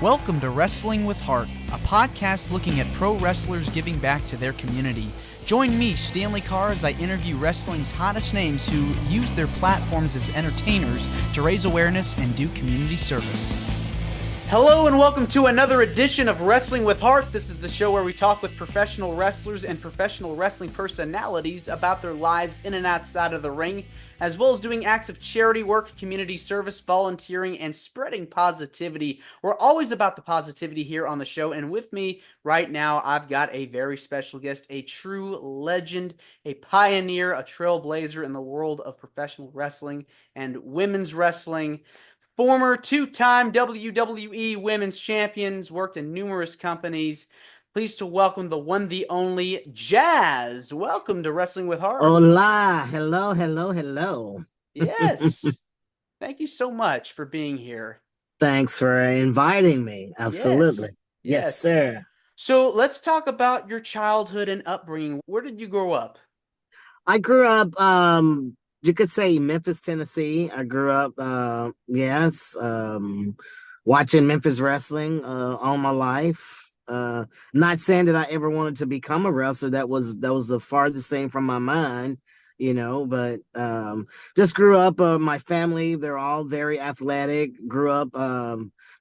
Welcome to Wrestling with Heart, a podcast looking at pro wrestlers giving back to their community. Join me, Stanley Carr, as I interview wrestling's hottest names who use their platforms as entertainers to raise awareness and do community service. Hello and welcome to another edition of Wrestling with Heart. This is the show where we talk with professional wrestlers and professional wrestling personalities about their lives in and outside of the ring, as well as doing acts of charity work, community service, volunteering, and spreading positivity. We're always about the positivity here on the show, and with me right now, I've got a very special guest, a true legend, a pioneer, a trailblazer in the world of professional wrestling and women's wrestling. Former two-time WWE Women's Champions, worked in numerous companies. Pleased to welcome the one, the only, Jazz. Welcome to Wrestling with Heart. Hola. Hello. Yes. Thank you so much for being here. Thanks for inviting me. Absolutely. Yes, sir. So let's talk about your childhood and upbringing. Where did you grow up? I grew up, you could say Memphis, Tennessee. I grew up, watching Memphis Wrestling all my life. Not saying that I ever wanted to become a wrestler. That was the farthest thing from my mind, but just grew up, my family, they're all very athletic. Grew up,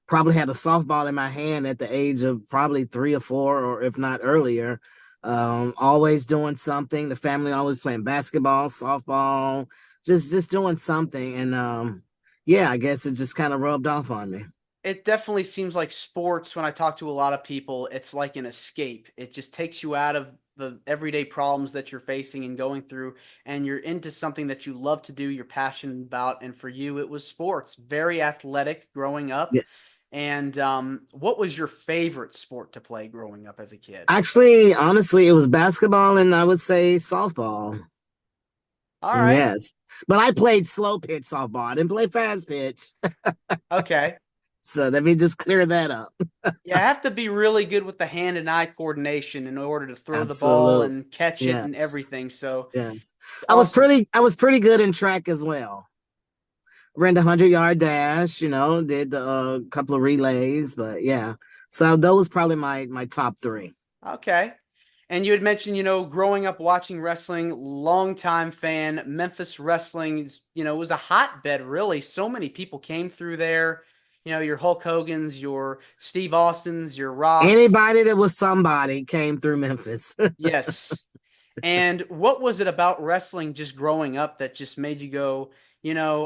probably had a softball in my hand at the age of probably 3 or 4, or if not earlier. Always doing something. The family always playing basketball, softball, just doing something. And I guess it just kind of rubbed off on me. It definitely seems like sports, when I talk to a lot of people, it's like an escape. It just takes you out of the everyday problems that you're facing and going through, and you're into something that you love to do, you're passionate about. And for you, it was sports. Very athletic growing up. Yes. And what was your favorite sport to play growing up as a kid? Actually, honestly, it was basketball, and I would say softball. All right. Yes. But I played slow pitch softball. I didn't play fast pitch. Okay. So let me just clear that up. Yeah, I have to be really good with the hand and eye coordination in order to throw the ball and catch it and everything. So yes, awesome. I was pretty good in track as well. Ran the 100-yard dash, did a couple of relays, but yeah. So those probably my top 3. Okay. And you had mentioned, growing up watching wrestling, longtime fan. Memphis Wrestling, was a hotbed, really. So many people came through there. Your Hulk Hogan's, your Steve Austin's, your Rocks. Anybody that was somebody came through Memphis. Yes. And what was it about wrestling just growing up that just made you go,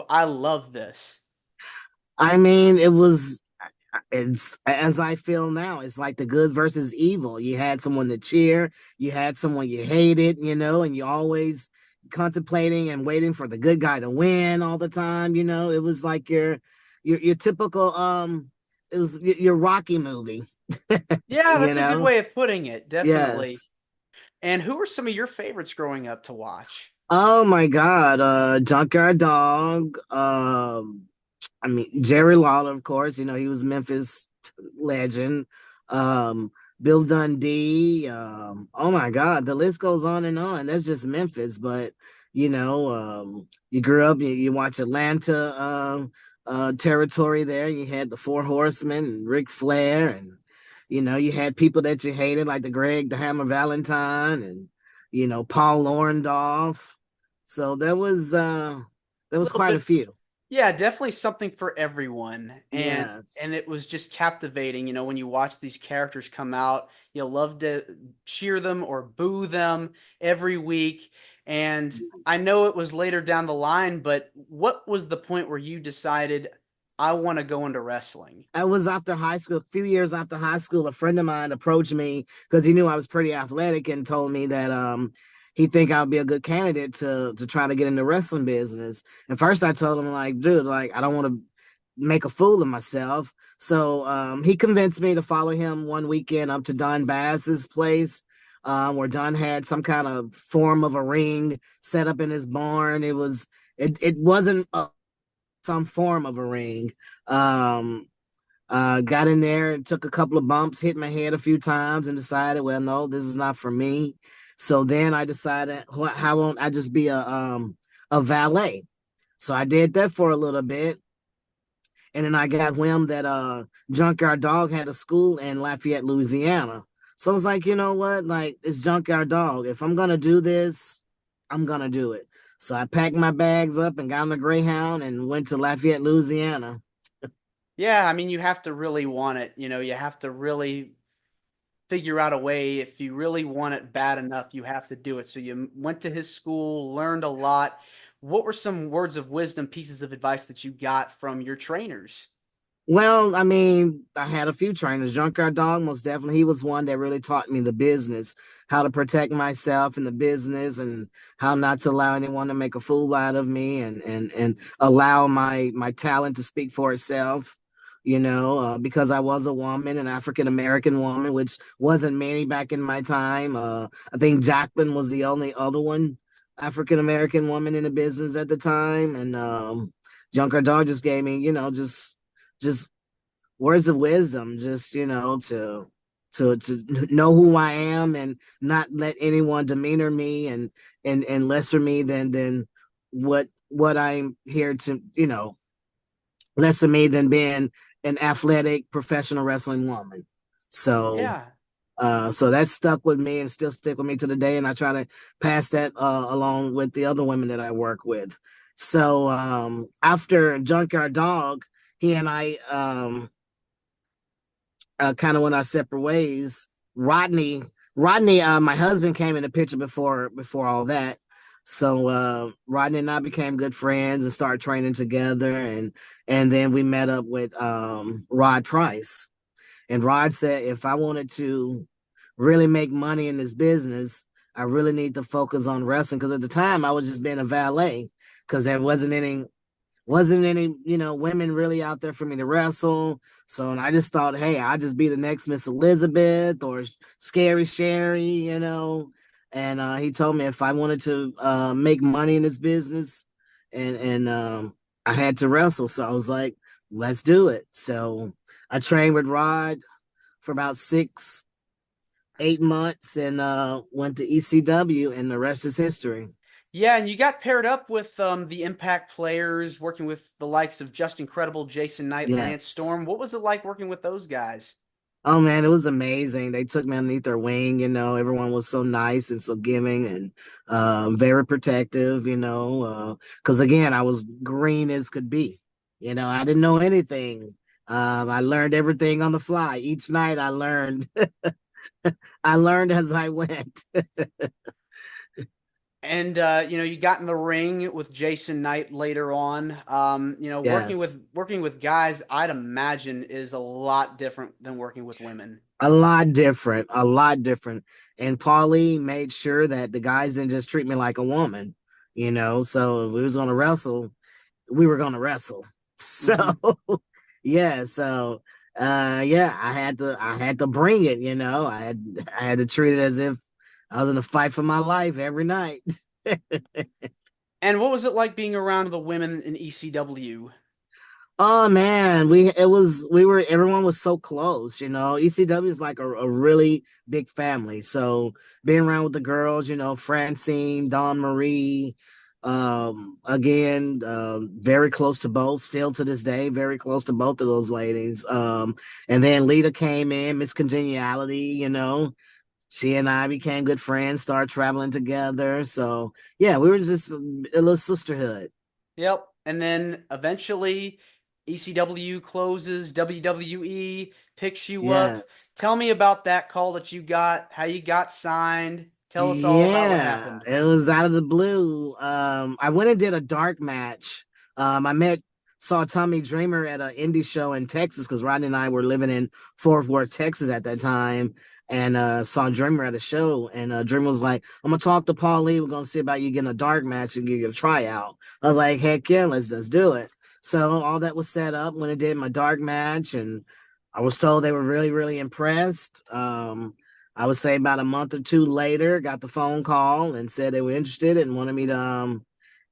I love this? I mean, it's as I feel now, it's like the good versus evil. You had someone to cheer, you had someone you hated, and you always contemplating and waiting for the good guy to win all the time. It was like your typical it was your Rocky movie. Yeah, that's a good way of putting it. Definitely. Yes. And who were some of your favorites growing up to watch? Oh my God, Junkyard Dog. Jerry Lawler, of course. He was Memphis legend. Bill Dundee. Oh my God, the list goes on and on. That's just Memphis, but you grew up. You watch Atlanta. Territory there. You had the Four Horsemen and Ric Flair, and you had people that you hated like the Greg the Hammer Valentine and Paul Orndorff. So there was quite a few. Yeah, definitely something for everyone. And it was just captivating, when you watch these characters come out, you love to cheer them or boo them every week. And I know it was later down the line, but what was the point where you decided, I want to go into wrestling? I was after high school, a few years after high school. A friend of mine approached me because he knew I was pretty athletic and told me that he think I'd be a good candidate to try to get in the wrestling business. And first I told him, like, dude, like, I don't want to make a fool of myself. So he convinced me to follow him one weekend up to Don Bass's place. Where Don had some kind of form of a ring set up in his barn. It wasn't some form of a ring. Got in there and took a couple of bumps, hit my head a few times, and decided, well, no, this is not for me. So then I decided, how won't I just be a valet? So I did that for a little bit. And then I got whim that Junkyard Dog had a school in Lafayette, Louisiana. So I was like, you know what? Like, it's Junkyard Dog. If I'm gonna do this, I'm gonna do it. So I packed my bags up and got on the Greyhound and went to Lafayette, Louisiana. Yeah, I mean, you have to really want it. You have to really figure out a way. If you really want it bad enough, you have to do it. So you went to his school, learned a lot. What were some words of wisdom, pieces of advice that you got from your trainers? Well, I mean, I had a few trainers. Junkyard Dog, most definitely, he was one that really taught me the business, how to protect myself in the business, and how not to allow anyone to make a fool out of me, and allow my talent to speak for itself. Because I was a woman, an African American woman, which wasn't many back in my time. I think Jacqueline was the only other one African American woman in the business at the time, and Junkyard Dog just gave me, just words of wisdom, just to know who I am and not let anyone demeanor me and lesser me than what I'm here to, lesser me than being an athletic professional wrestling woman. So Yeah. so that stuck with me and still stick with me to the day. And I try to pass that along with the other women that I work with. So after Junkyard Dog, he and I kind of went our separate ways. Rodney, my husband came in the picture before all that. So Rodney and I became good friends and started training together, and then we met up with Rod Price. And Rod said if I wanted to really make money in this business, I really need to focus on wrestling because at the time I was just being a valet because there wasn't any women really out there for me to wrestle. So and I just thought, hey, I'll just be the next Miss Elizabeth or Scary Sherry, and he told me if I wanted to make money in this business, and I had to wrestle. So I was like, let's do it. So I trained with Rod for about 6 8 months and went to ECW, and the rest is history. Yeah, and you got paired up with the Impact players, working with the likes of Just Incredible, Jason Knight, Lance Storm. Yes. What was it like working with those guys? Oh man, it was amazing. They took me underneath their wing, everyone was so nice and so giving and very protective, because again, I was green as could be. I didn't know anything. I learned everything on the fly. Each night I learned I learned as I went. And you got in the ring with Jason Knight later on. Working Yes. with guys, I'd imagine is a lot different than working with women. A lot different, a lot different. And Paulie made sure that the guys didn't just treat me like a woman, So if we was gonna wrestle, we were gonna wrestle. So Hmm. yeah, so yeah, I had to bring it, I had to treat it as if I was in a fight for my life every night. And what was it like being around the women in ECW? Oh man, we were everyone was so close, ECW is like a really big family. So being around with the girls, Francine, Dawn Marie, again, very close to both, still to this day, very close to both of those ladies. And then Lita came in, Miss Congeniality, she and I became good friends, started traveling together. So yeah, we were just a little sisterhood. Yep. And then eventually ECW closes, WWE picks you up. Yes. Tell me about that call that you got, how you got signed. Tell us all about what Yeah, happened. it was out of the blue. I went and did a dark match. Saw Tommy Dreamer at an indie show in Texas because Rodney and I were living in Fort Worth, Texas at that time, and saw Dreamer at a show. And Dreamer was like, "I'm gonna talk to Paul Lee. We're gonna see about you getting a dark match and give you a tryout." I was like, "Heck yeah, let's do it." So all that was set up when I did my dark match, and I was told they were really really impressed. I would say about a month or two later, got the phone call and said they were interested and wanted me to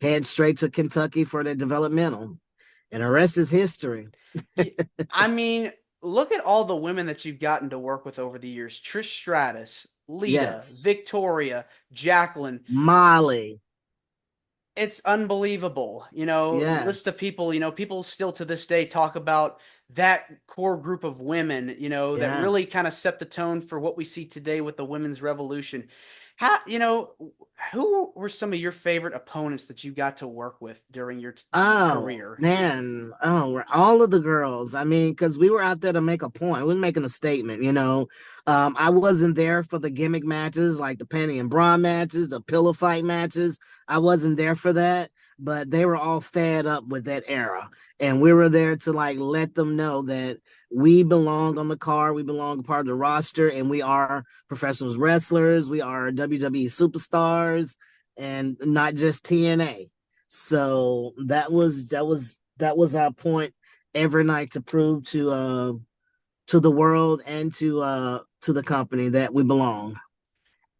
head straight to Kentucky for the developmental. And the rest is history. Yeah, I mean, look at all the women that you've gotten to work with over the years. Trish Stratus, Lita, Yes. Victoria, Jacqueline. Molly. It's unbelievable. List of Yes. people, people still to this day talk about that core group of women, that really Yes. kind of set the tone for what we see today with the women's revolution. Who were some of your favorite opponents that you got to work with during your Oh career? man, oh, all of the girls. I mean, because we were out there to make a point, we were making a statement. I wasn't there for the gimmick matches, like the panty and bra matches, the pillow fight matches. I wasn't there for that, but they were all fed up with that era, and we were there to like let them know that we belong on the card, we belong part of the roster, and we are professional wrestlers, we are WWE superstars, and not just TNA. So that was our point every night to prove to the world and to the company that we belong.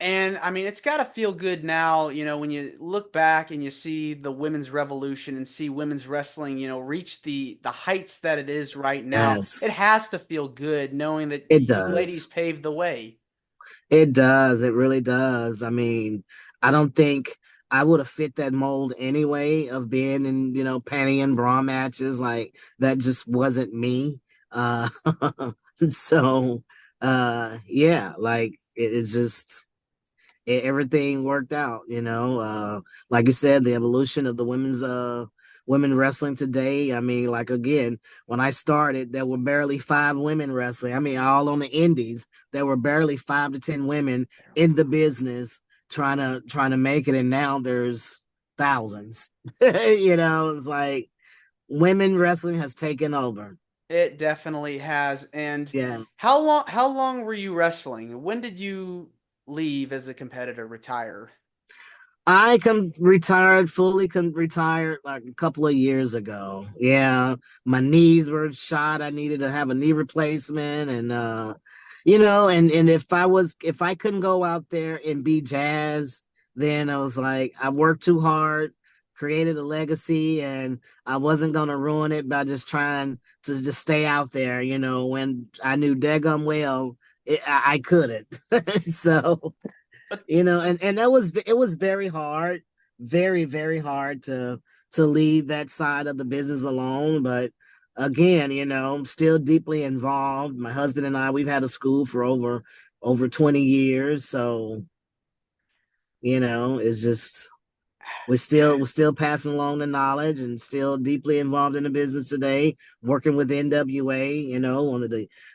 And I mean, it's got to feel good now, when you look back and you see the women's revolution and see women's wrestling, reach the heights that it is right now. Yes, It has to feel good knowing that it you ladies does. paved the way. It does. It really does. I mean, I don't think I would have fit that mold anyway of being in, panty and bra matches. Like that just wasn't me. Uh so yeah, like it's just everything worked out. Like you said, the evolution of the women wrestling today. I mean, like again, when I started, there were barely five women wrestling. I mean, all on the indies, there were barely 5 to 10 women in the business trying to make it, and now there's thousands. It's like women wrestling has taken over. It definitely has. And Yeah. how long were you wrestling? When did you leave as a competitor, retire? Fully retired like a couple of years ago. Yeah, my knees were shot. I needed to have a knee replacement, and and if I couldn't go out there and be Jazz, then I was like, I worked too hard, created a legacy, and I wasn't gonna ruin it by just trying to just stay out there. When I knew daggum well, I couldn't. So and it was very hard, very very hard to leave that side of the business alone. But again, I'm still deeply involved. My husband and I, we've had a school for over 20 years, so it's just we're still passing along the knowledge and still deeply involved in the business today, working with NWA, one of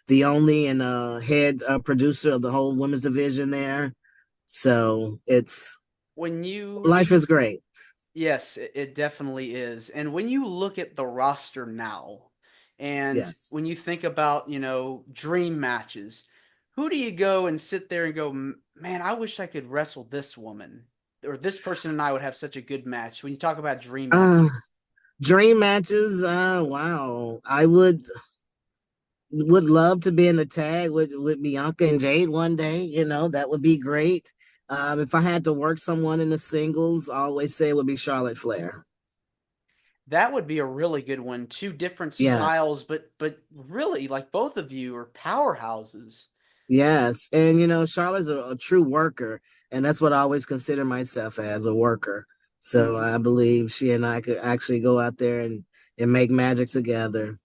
the only and head producer of the whole women's division there. So it's When you life is great. Yes, it definitely is. And when you look at the roster now, and Yes. when you think about, dream matches, who do you go and sit there and go, Man, I wish I could wrestle this woman, or this person and I would have such a good match." When you talk about dream Uh matches, Dream matches. Wow. I would love to be in a tag with Bianca and Jade one day. That would be great. If I had to work someone in the singles, I always say it would be Charlotte Flair. that would be a really good one. Two different Yeah. styles, but really, like both of you are powerhouses. Yes. And Charlotte's a true worker, and that's what I always consider myself as, a worker. So I believe she and I could actually go out there and make magic together.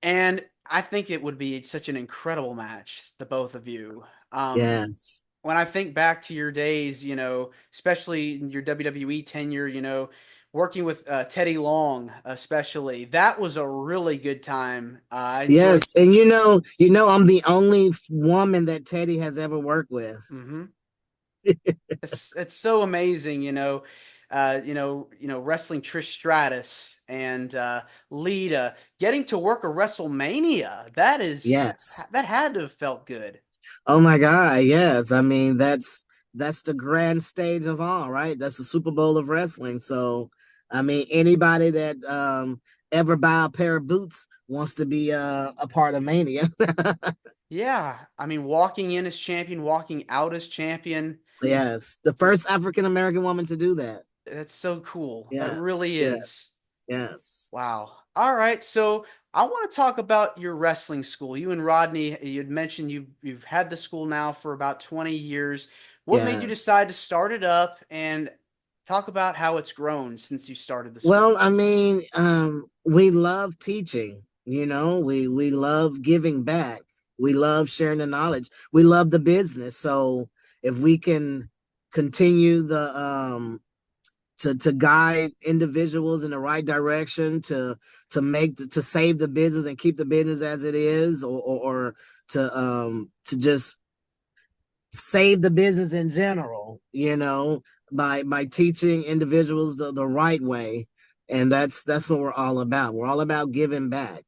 And I think it would be such an incredible match, the both of you. Um, Yes. when I think back to your days, especially in your WWE tenure, working with Teddy Long, especially, that was a really good time. I enjoyed. Yes. And I'm the only woman that Teddy has ever worked with. Hmm. It's so amazing, wrestling Trish Stratus and Lita, getting to work a WrestleMania. Yes. That had to have felt good. Oh my God. Yes. I mean, that's the grand stage of all, right? That's the Super Bowl of wrestling. So, I mean, anybody that ever buy a pair of boots wants to be a part of Mania. Yeah, I mean, walking in as champion, walking out as champion. Yes. The first African American woman to do that. That's so cool. That Yes. really Yes. is. Yes. Wow. All right. So I want to talk about your wrestling school. You and Rodney, you'd mentioned you've had the school now for about 20 years. What made you Yes. decide to start it up? And Talk about how it's grown since you started the school. Well, I mean, we love teaching, we love giving back. We love sharing the knowledge. We love the business. So if we can continue to guide individuals in the right direction to save the business and keep the business as it is, or to just save the business in general, by teaching individuals the right way. And that's what we're all about. We're all about giving back.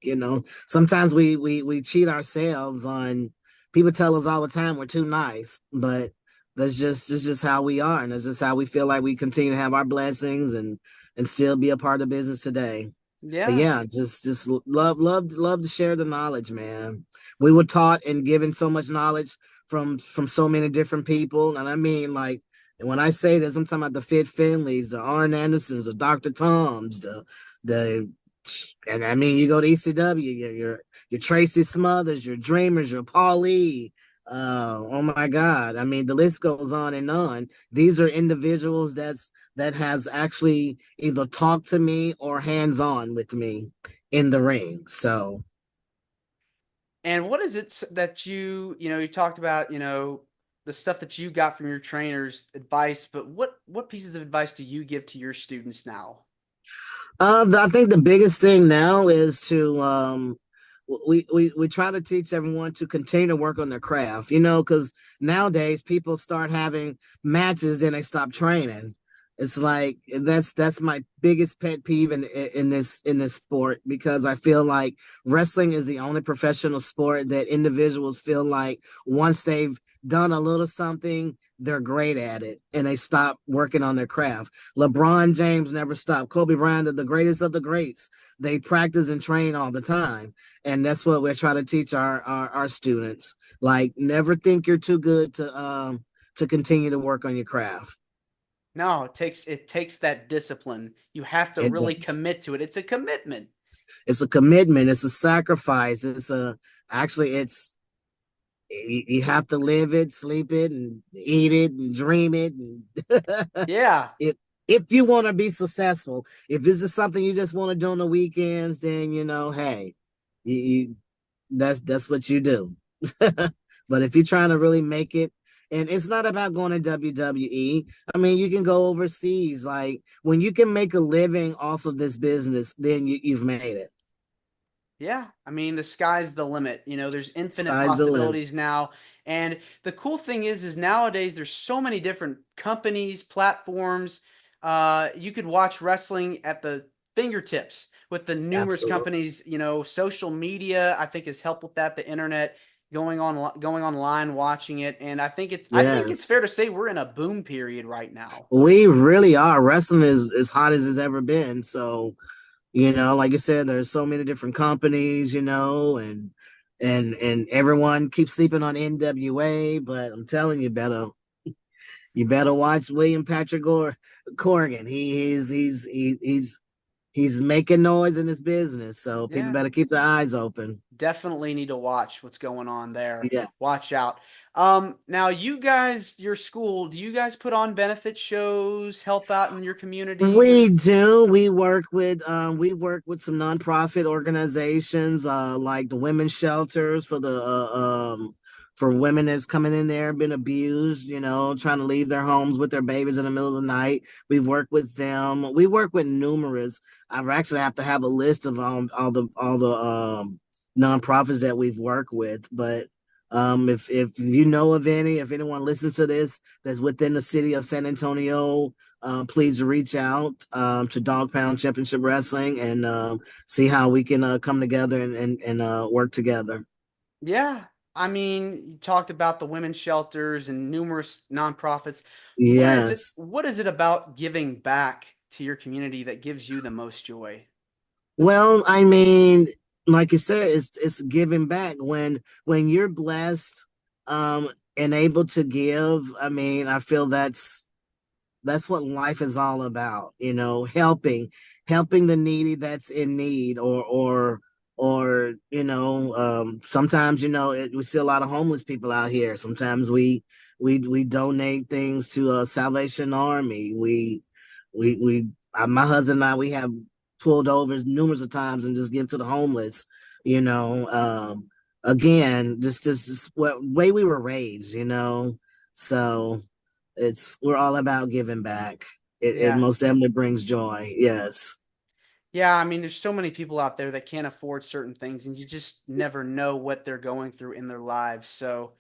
Sometimes we cheat ourselves on. People tell us all the time we're too nice, but that's just how we are, and that's just how we feel like we continue to have our blessings and still be a part of business today. But Yeah. yeah, just love to share the knowledge, man. We were taught and given so much knowledge from so many different people, and I mean, like, and when I say this, I'm talking about the Fit Finleys, the Arn Andersons, the Dr. Toms, the and I mean, you go to ECW, your Tracy Smothers, your Dreamers, your Paulie. Oh my God! I mean, the list goes on and on. These are individuals that has actually either talked to me or hands on with me in the ring. So, And what is it that you talked about, the stuff that you got from your trainers, advice, but what pieces of advice do you give to your students now? I think the biggest thing now is to we try to teach everyone to continue to work on their craft, because nowadays people start having matches, then they stop training. It's like that's my biggest pet peeve in this sport, because I feel like wrestling is the only professional sport that individuals feel like once they've done a little something, they're great at it and they stop working on their craft. LeBron James never stopped. Kobe Bryant, the greatest of the greats. They practice and train all the time. And that's what we're trying to teach our students. Like, never think you're too good to continue to work on your craft. No, it takes that discipline. You have to It really does. commit to it. It's a commitment. It's a commitment. It's a sacrifice. It's you have to live it, sleep it, and eat it, and dream it. And Yeah. if you want to be successful, if this is something you just want to do on the weekends, then hey, you that's what you do. But if you're trying to really make it, and it's not about going to WWE. I mean, you can go overseas. Like, when you can make a living off of this business, then you've made it. Yeah, I mean, the sky's the limit. There's infinite Sky's the limit. possibilities now. And the cool thing is nowadays there's so many different companies, platforms. You could watch wrestling at the fingertips with the numerous Absolutely. companies. Social media, I think, has helped with that. The internet, going online, watching it, and I think it's Yes. fair to say we're in a boom period right now. We really are. Wrestling is as hot as it's ever been. So, like you said, there's so many different companies, and everyone keeps sleeping on NWA, but I'm telling you, you better watch William Patrick Corrigan. He's making noise in his business, so people Yeah. better keep their eyes open. Definitely need to watch what's going on there. Yeah. Watch out. Now you guys, your school, do you guys put on benefit shows, help out in your community? We do. We work with some nonprofit organizations, like the women's shelters for women that's coming in there and been abused, trying to leave their homes with their babies in the middle of the night. We've worked with them. We work with numerous. I actually have to have a list of all the nonprofits that we've worked with, but if you know of any, if anyone listens to this that's within the city of San Antonio, please reach out to Dogg Pound Championship Wrestling and see how we can come together and work together. Yeah. I mean, you talked about the women's shelters and numerous nonprofits. What is it? Yes. What is it about giving back to your community that gives you the most joy? Well, I mean, like you said, it's giving back when you're blessed and able to give. I mean, I feel that's what life is all about, helping the needy that's in need, or sometimes, we see a lot of homeless people out here. Sometimes we donate things to Salvation Army. My husband and I, we have pulled over numerous of times and just give to the homeless. You know, again, just what way we were raised. So we're all about giving back. It Yeah. most definitely brings joy. Yes. Yeah, I mean, there's so many people out there that can't afford certain things, and you just never know what they're going through in their lives. So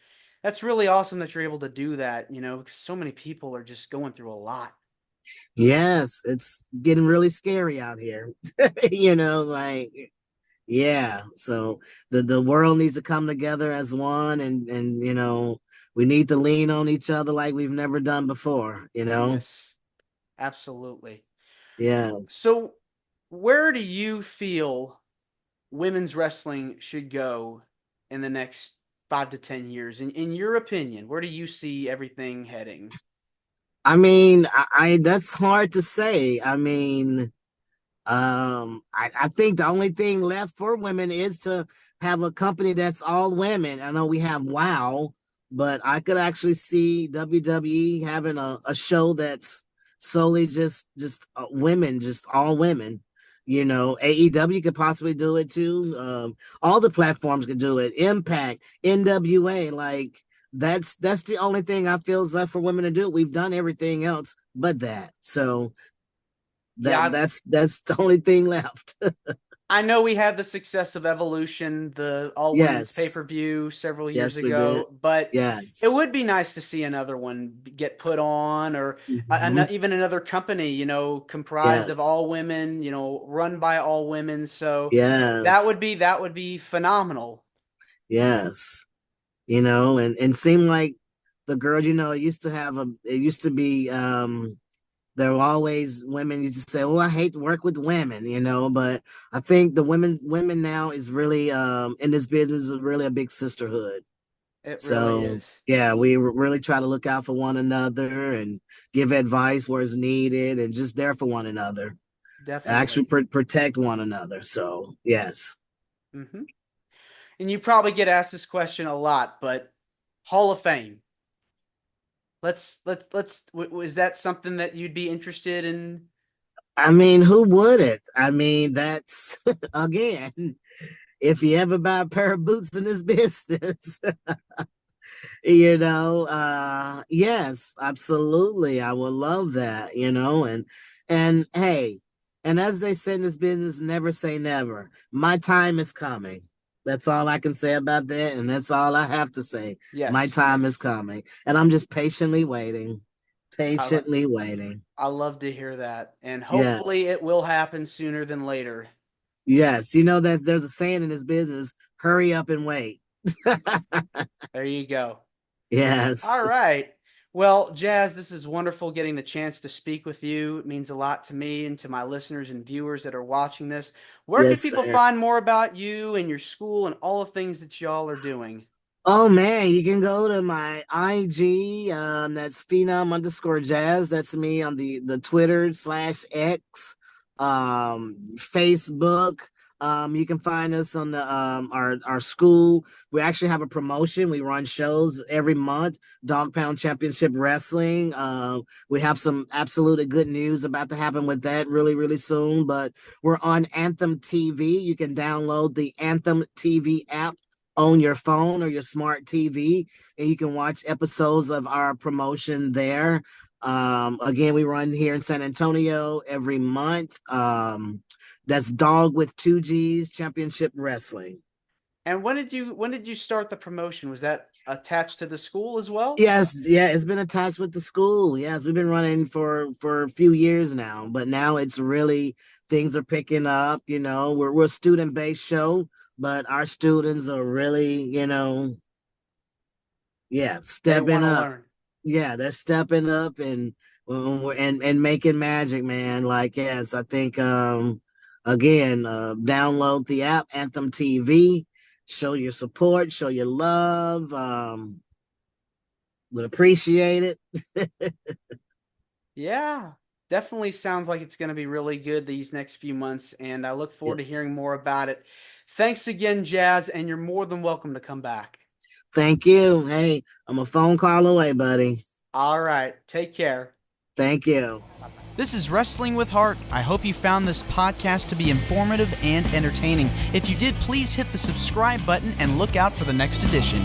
that's really awesome that you're able to do that, because so many people are just going through a lot. Yes, it's getting really scary out here. Like yeah. So the world needs to come together as one, and we need to lean on each other like we've never done before. Yes, absolutely. Yes. So, where do you feel women's wrestling should go in the next 5 to 10 years? In your opinion, where do you see everything heading? I mean, I that's hard to say. I mean, I think the only thing left for women is to have a company that's all women. I know we have WOW, but I could actually see WWE having a show that's solely just women, just all women. AEW could possibly do it too. All the platforms could do it. Impact, NWA, like that's the only thing I feel is left for women to do. We've done everything else but that. So Yeah, that's the only thing left. I know we had the success of Evolution, the all women's pay Yes. per view several years Yes, we did. ago, but it Yes. would be nice to see another one get put on, or Mhm. even another company, comprised of Yes. all women, run by all women. So Yes. that would be phenomenal. Yes. And seemed like the girl, it used to be there were always women used to say, "Oh, I hate to work with women," but I think the women now is really in this business is really a big sisterhood. It really So is. yeah, we really try to look out for one another and give advice where it's needed and just there for one another. Actually Definitely. protect one another. So yes. Hmm. And you probably get asked this question a lot, but Hall of Fame. Is that something that you'd be interested in? I mean, who wouldn't? I mean, that's again, if you ever buy a pair of boots in this business, yes, absolutely. I would love that, and hey, and as they say in this business, never say never. My time is coming. That's all I can say about that, and that's all I have to say. My Yes. time is coming, and I'm just patiently waiting, I lo- patiently waiting. I love to hear that. And hopefully Yes. it will happen sooner than later. Yes, there's a saying in this business, hurry up and wait. There you go. All Yes. right. Well, Jazz, this is wonderful getting the chance to speak with you. It means a lot to me and to my listeners and viewers that are watching this. Where can Yes, people sir. find more about you and your school and all the things that y'all are doing? Oh man, you can go to my IG. That's Phenom underscore Jazz. That's me on the Twitter/X, Facebook. You can find us on the our school. We actually have a promotion. We run shows every month. Dogg Pound Championship Wrestling. We have some absolutely good news about to happen with that really, really soon. But we're on Anthem TV. You can download the Anthem TV app on your phone or your smart TV, and you can watch episodes of our promotion there. Again, we run here in San Antonio every month. That's Dog with two G's Championship Wrestling. And when did you start the promotion? Was that attached to the school as well? Yes, yeah, it's been attached with the school. Yes, we've been running for a few years now, but now it's really things are picking up. We're a student based show, but our students are really, yeah, They stepping want to up. learn. Yeah, they're stepping up and making magic, man. Like, yes, I think again, download the app Anthem TV, show your support, show your love. Would appreciate it. Yeah, definitely sounds like it's going to be really good these next few months, and I look forward to Yes. hearing more about it. Thanks again, Jazz, and you're more than welcome to come back. Thank you. Hey, I'm a phone call away, buddy. All right, take care. Thank you. Bye bye. This is Wrestling with Heart. I hope you found this podcast to be informative and entertaining. If you did, please hit the subscribe button and look out for the next edition.